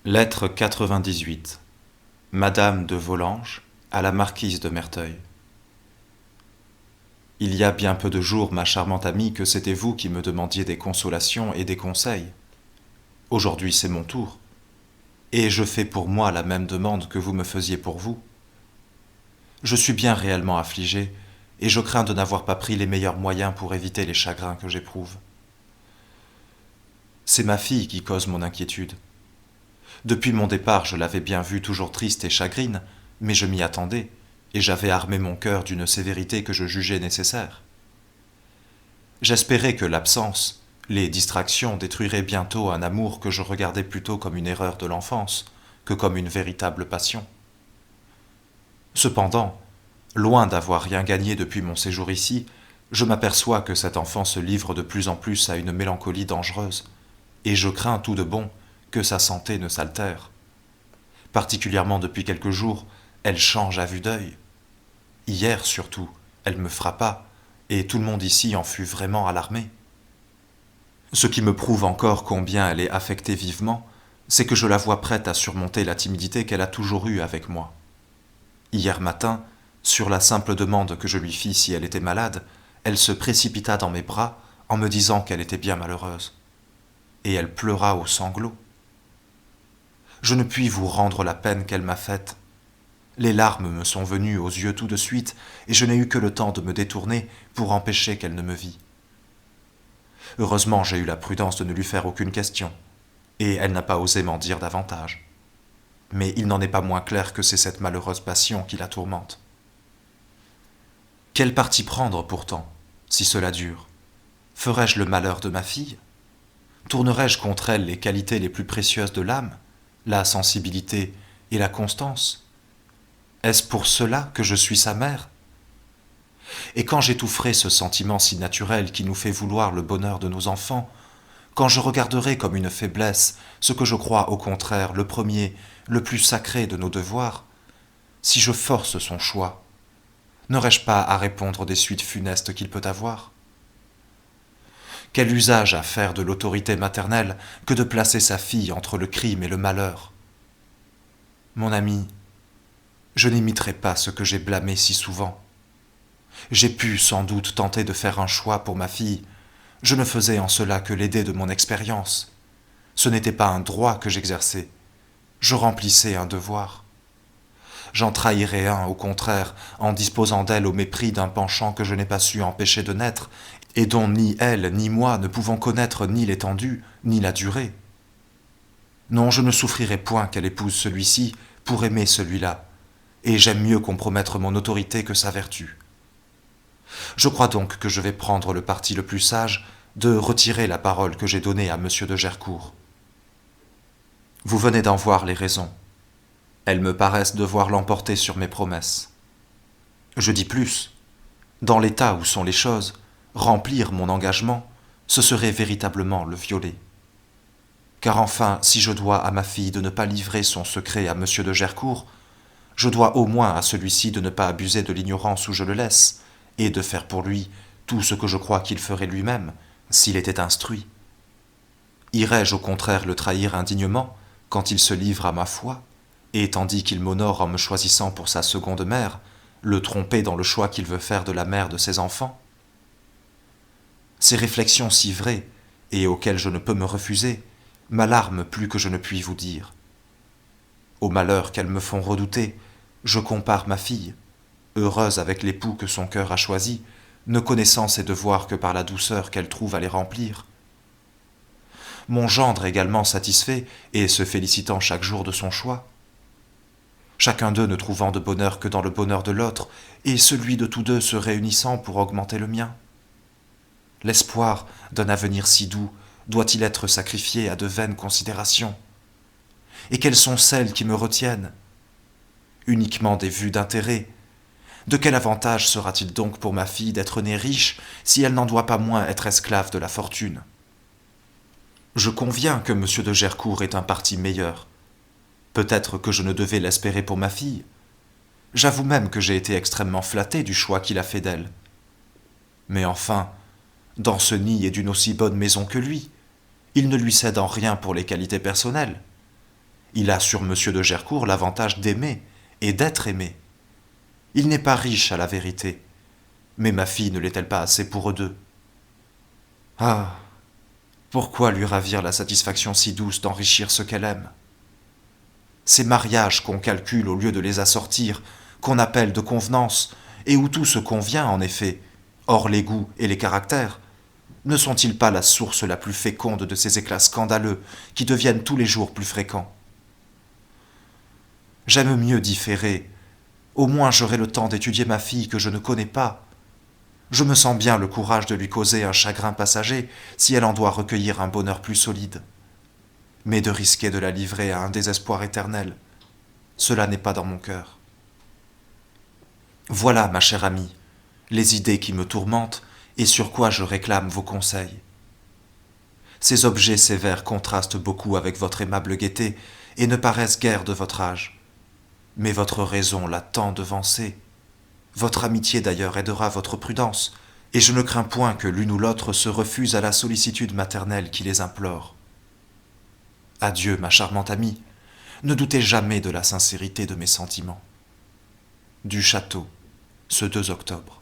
Lettre 98. Madame de Volanges à la marquise de Merteuil. Il y a bien peu de jours, ma charmante amie, que c'était vous qui me demandiez des consolations et des conseils. Aujourd'hui c'est mon tour, et je fais pour moi la même demande que vous me faisiez pour vous. Je suis bien réellement affligé, et je crains de n'avoir pas pris les meilleurs moyens pour éviter les chagrins que j'éprouve. C'est ma fille qui cause mon inquiétude. Depuis mon départ, je l'avais bien vue toujours triste et chagrine, mais je m'y attendais, et j'avais armé mon cœur d'une sévérité que je jugeais nécessaire. J'espérais que l'absence, les distractions détruiraient bientôt un amour que je regardais plutôt comme une erreur de l'enfance que comme une véritable passion. Cependant, loin d'avoir rien gagné depuis mon séjour ici, je m'aperçois que cet enfant se livre de plus en plus à une mélancolie dangereuse, et je crains tout de bon que sa santé ne s'altère. Particulièrement depuis quelques jours, elle change à vue d'œil. Hier surtout, elle me frappa, et tout le monde ici en fut vraiment alarmé. Ce qui me prouve encore combien elle est affectée vivement, c'est que je la vois prête à surmonter la timidité qu'elle a toujours eue avec moi. Hier matin, sur la simple demande que je lui fis si elle était malade, elle se précipita dans mes bras en me disant qu'elle était bien malheureuse. Et elle pleura aux sanglots. Je ne puis vous rendre la peine qu'elle m'a faite. Les larmes me sont venues aux yeux tout de suite, et je n'ai eu que le temps de me détourner pour empêcher qu'elle ne me vît. Heureusement, j'ai eu la prudence de ne lui faire aucune question, et elle n'a pas osé m'en dire davantage. Mais il n'en est pas moins clair que c'est cette malheureuse passion qui la tourmente. Quel parti prendre pourtant, si cela dure? Ferais-je le malheur de ma fille? Tournerais-je contre elle les qualités les plus précieuses de l'âme, la sensibilité et la constance? Est-ce pour cela que je suis sa mère? Et quand j'étoufferai ce sentiment si naturel qui nous fait vouloir le bonheur de nos enfants, quand je regarderai comme une faiblesse ce que je crois au contraire le premier, le plus sacré de nos devoirs, si je force son choix, n'aurais-je pas à répondre des suites funestes qu'il peut avoir? Quel usage à faire de l'autorité maternelle que de placer sa fille entre le crime et le malheur? Mon ami, je n'imiterai pas ce que j'ai blâmé si souvent. J'ai pu sans doute tenter de faire un choix pour ma fille. Je ne faisais en cela que l'aider de mon expérience. Ce n'était pas un droit que j'exerçais. Je remplissais un devoir. J'en trahirais un, au contraire, en disposant d'elle au mépris d'un penchant que je n'ai pas su empêcher de naître, et dont ni elle ni moi ne pouvons connaître ni l'étendue, ni la durée. Non, je ne souffrirai point qu'elle épouse celui-ci pour aimer celui-là, et j'aime mieux compromettre mon autorité que sa vertu. Je crois donc que je vais prendre le parti le plus sage de retirer la parole que j'ai donnée à M. de Gercourt. Vous venez d'en voir les raisons. Elles me paraissent devoir l'emporter sur mes promesses. Je dis plus, dans l'état où sont les choses, remplir mon engagement, ce serait véritablement le violer. Car enfin, si je dois à ma fille de ne pas livrer son secret à M. de Gercourt, je dois au moins à celui-ci de ne pas abuser de l'ignorance où je le laisse, et de faire pour lui tout ce que je crois qu'il ferait lui-même, s'il était instruit. Irais-je au contraire le trahir indignement, quand il se livre à ma foi, et tandis qu'il m'honore en me choisissant pour sa seconde mère, le tromper dans le choix qu'il veut faire de la mère de ses enfants? Ces réflexions si vraies, et auxquelles je ne peux me refuser, m'alarment plus que je ne puis vous dire. Aux malheurs qu'elles me font redouter, je compare ma fille, heureuse avec l'époux que son cœur a choisi, ne connaissant ses devoirs que par la douceur qu'elle trouve à les remplir. Mon gendre également satisfait et se félicitant chaque jour de son choix. Chacun d'eux ne trouvant de bonheur que dans le bonheur de l'autre, et celui de tous deux se réunissant pour augmenter le mien. L'espoir d'un avenir si doux doit-il être sacrifié à de vaines considérations? Et quelles sont celles qui me retiennent? Uniquement des vues d'intérêt. De quel avantage sera-t-il donc pour ma fille d'être née riche si elle n'en doit pas moins être esclave de la fortune? Je conviens que M. de Gercourt est un parti meilleur. Peut-être que je ne devais l'espérer pour ma fille. J'avoue même que j'ai été extrêmement flatté du choix qu'il a fait d'elle. Mais enfin, Danceny est d'une aussi bonne maison que lui. Il ne lui cède en rien pour les qualités personnelles. Il a sur monsieur de Gercourt l'avantage d'aimer et d'être aimé. Il n'est pas riche à la vérité, mais ma fille ne l'est-elle pas assez pour eux deux? Ah, pourquoi lui ravir la satisfaction si douce d'enrichir ce qu'elle aime? Ces mariages qu'on calcule au lieu de les assortir, qu'on appelle de convenance, et où tout se convient en effet, hors les goûts et les caractères, ne sont-ils pas la source la plus féconde de ces éclats scandaleux qui deviennent tous les jours plus fréquents? J'aime mieux différer. Au moins j'aurai le temps d'étudier ma fille que je ne connais pas. Je me sens bien le courage de lui causer un chagrin passager si elle en doit recueillir un bonheur plus solide. Mais de risquer de la livrer à un désespoir éternel, cela n'est pas dans mon cœur. Voilà, ma chère amie, les idées qui me tourmentent et sur quoi je réclame vos conseils. Ces objets sévères contrastent beaucoup avec votre aimable gaieté et ne paraissent guère de votre âge. Mais votre raison l'a tant devancée. Votre amitié d'ailleurs aidera votre prudence, et je ne crains point que l'une ou l'autre se refuse à la sollicitude maternelle qui les implore. Adieu, ma charmante amie, ne doutez jamais de la sincérité de mes sentiments. Du château, ce 2 octobre.